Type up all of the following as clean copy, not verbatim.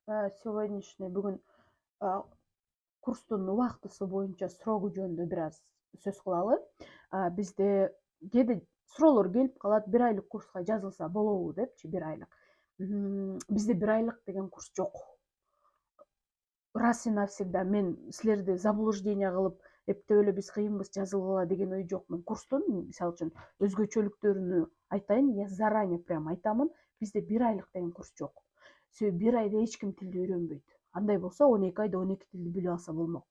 сегодняшний бүгүн курстун убактысы боюнча срогу жөнүндө бир аз сөз кылалы. Бизде кээде суроолор келип калат, 1 айлык курска жазылса болобу депчи, 1 айлык. Бизде 1 айлык деген курс жок. Раз и навсегда мен силерди заблуждение кылып, эптеп эле биз кыйынбыз, жазылгыла деген ой жок. Мен курстун, мисалы үчүн, өзгөчөлүктөрүнү айтайын, я заранее прям айтамын, бизде 1 айлык деген курс жок. Себеби 1 айда эч ким тилди үйрөнбөйт. Андай болсо 12 айда 12 тилди билип алса болмок.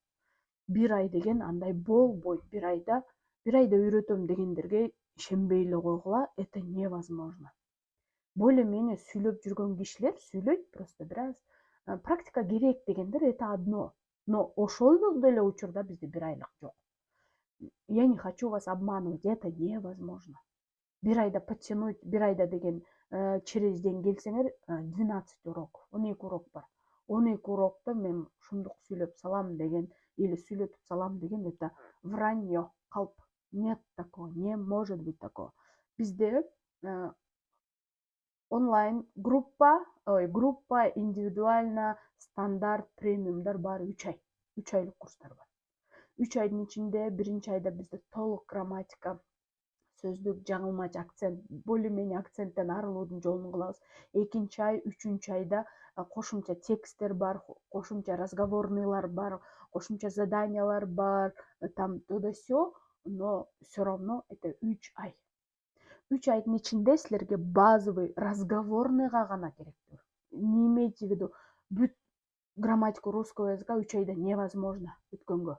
1 ай деген андай болбойт. 1 айда үйрөтөм дегендерге ишенбей эле койгула, это невозможно. Более-менее сүйлөп жүргөн кишилер сүйлөйт, просто бир аз практика керек дегендер это одно. Но ошол деле учурда бизде 1 айлык жок. Я не хочу вас обманывать, это невозможно. 1 айда подтянуть, 1 айда деген через день келсеңер 12 урок, 12 урок бар. 12 урокто мен ушундук сүйлөп салам деген или сүйлөтүп салам деген это вранье, калп. Нет такого, не может быть такого. Бизде онлайн группа, индивидуально, стандарт, премиумдар бар 3 ай. 3 айлык курстар бар. 3 айдын ичинде 1-айда бизде толук грамматика, сөздүк, жаңылмач, акцент, более-менее акценттен арылуудун жолун кылабыз. 2-ай, 3-айда кошумча тексттер бар, кошумча разговорныйлар бар, кошумча заданиялар бар, там то да сё, но все равно это 3 ай. 3 айдын ичинде силерге базовый разговорныйга гана керектүү. Не имейте в виду, бүт грамматику русского языка 3 айда невозможно өткөнгө.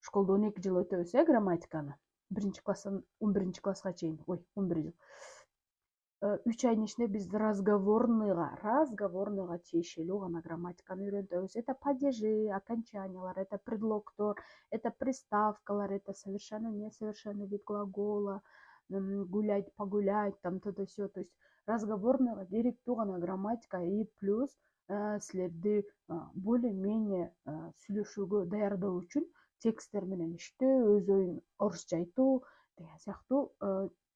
Школда 12 жыл өтөбүз, грамматиканы. 1-класстан 11-класска чейин, 11 жыл. 3 айдын ичинде биз разговорныйга тиешелүү гана грамматиканы үйрөнтөбүз. Это падежи, окончаниялар, это предлогдор, это приставкалар, это совершенно несовершенный вид глагола, гулять, погулять, там то да сё. То есть разговорныйга керектүү гана грамматика и плюс силерди более-менее сүйлөшүүгө даярдоо үчүн тексттер менен иштөө, өз оюн орусча айтуу деген сыяктуу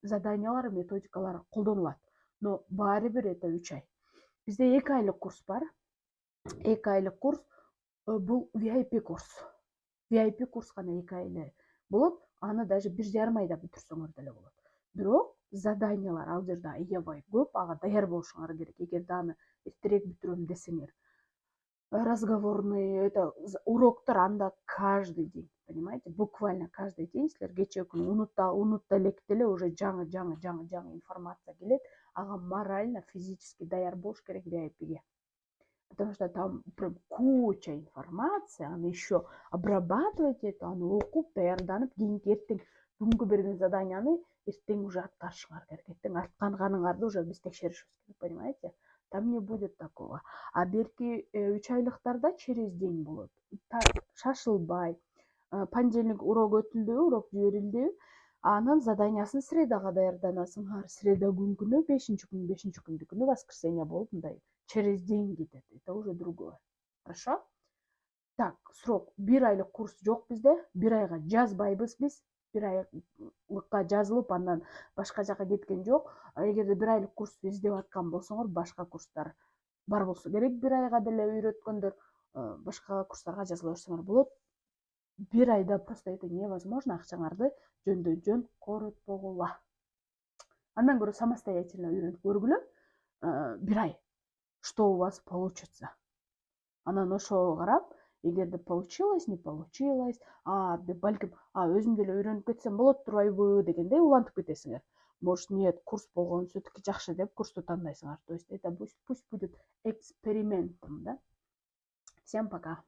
заданиялар, методикалар колдонулат. Но баары бир это 3 ай. Бизде 2 айлык курс бар. 2 айлык курс бул VIP курс. VIP курс гана 2 айлы болот. Аны даже 1,5 айда бүтүрсөңөр деле болот. Бирок заданиялар ал жерде аябай көп, ага даяр болушуңар керек. Эгерде аны эртерээк бүтүрөм десеңер. Разговорный, это уроктор анда каждый день, понимаете? Буквально каждый день силер кечээ күнү унутта электе эле уже жаңы информация келет. Ага морально, физически даяр болуш керек VIP'ге. Потому что там прям куча информации, аны еще обрабатывать эту, аны окуп, даярданып, кийинки эртең бүгүнкү берген заданияны эртең уже аткарышыңар керек. Эртең аткарганыңарды уже биз текшеришибиз керек, понимаете? Там не будет такого. А берки 3 айлыктарда через день болот. Так шашылбай. Понедельник урок өтүлдү, урок жиберилди. Анын заданиясын средага даярданасыңар. Среда күнү, 5-күндүкүнү воскресенье болуп мындай через день кетет. Это уже другое. Хорошо? Так, срок. 1 айлык курс жок бизде. 1 айга жазбайбыз биз. 1 айлыкка жазылып, андан башка жака кеткен жок. Эгерде 1 айлык курс издеп аткан болсоңор, башка курстар бар болсо керек, 1 айга деле үйрөткөндөр, башка курстарга жазыла берсеңер болот. 1 айда просто это невозможно, акчаңарды жөндөн-жөн коротпогула. Андан көрө самостоятельно үйрөнүп көргүлө. 1 ай. Что у вас получится? Анан ошого карап, эгерде получилось, не получилось, балким, өзүм деле үйрөнүп кетсем болот турбайбы дегендей улантып кетесиңер. Может, нет, курс болгон все-таки жакшы деп курсту тандайсыңар. То есть это пусть будет экспериментом, да? Всем пока.